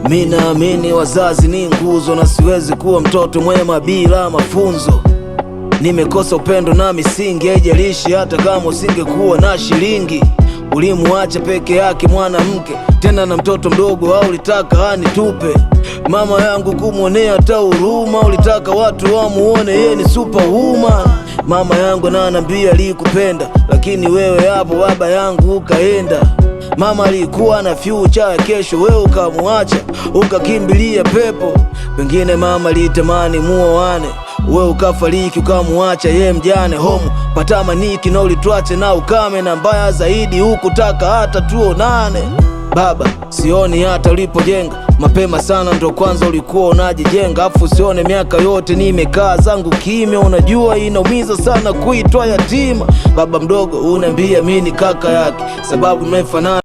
Mimi naamini wazazi ni nguzo, na siwezi kuwa mtoto mwema bila mafunzo. Nimekosa upendo na misingi, haijalishi hata kama usingekuwa na shilingi. Ulimuacha peke yake mwanamke, tena na mtoto mdogo, au ulitaka anitupe? Mama yangu kumwonea hata huruma, ulitaka watu wamuone yeye ni superwoman. Mama yangu ananiambia alikupenda, lakini wewe hapo baba yangu ukaenda. Mama alikuwa na future ya kesho, wewe ukamuacha ukakimbilia pepo. Pengine mama alitamani muoane, wewe ukafariki ukamuacha ye mjane. Homu patamaniki na ulitwache na ukame, na mbaya zaidi hukutaka hata tuonane. Baba, sioni hata ulipojenga, mapema sana ndo kwanza ulikuwa unajijenga. Afu sione miaka yote nimekaa zangu kimya, unajua inaumiza sana kuitwa yatima. Baba mdogo unaniambia mimi ni kaka yake, sababu mmefanana.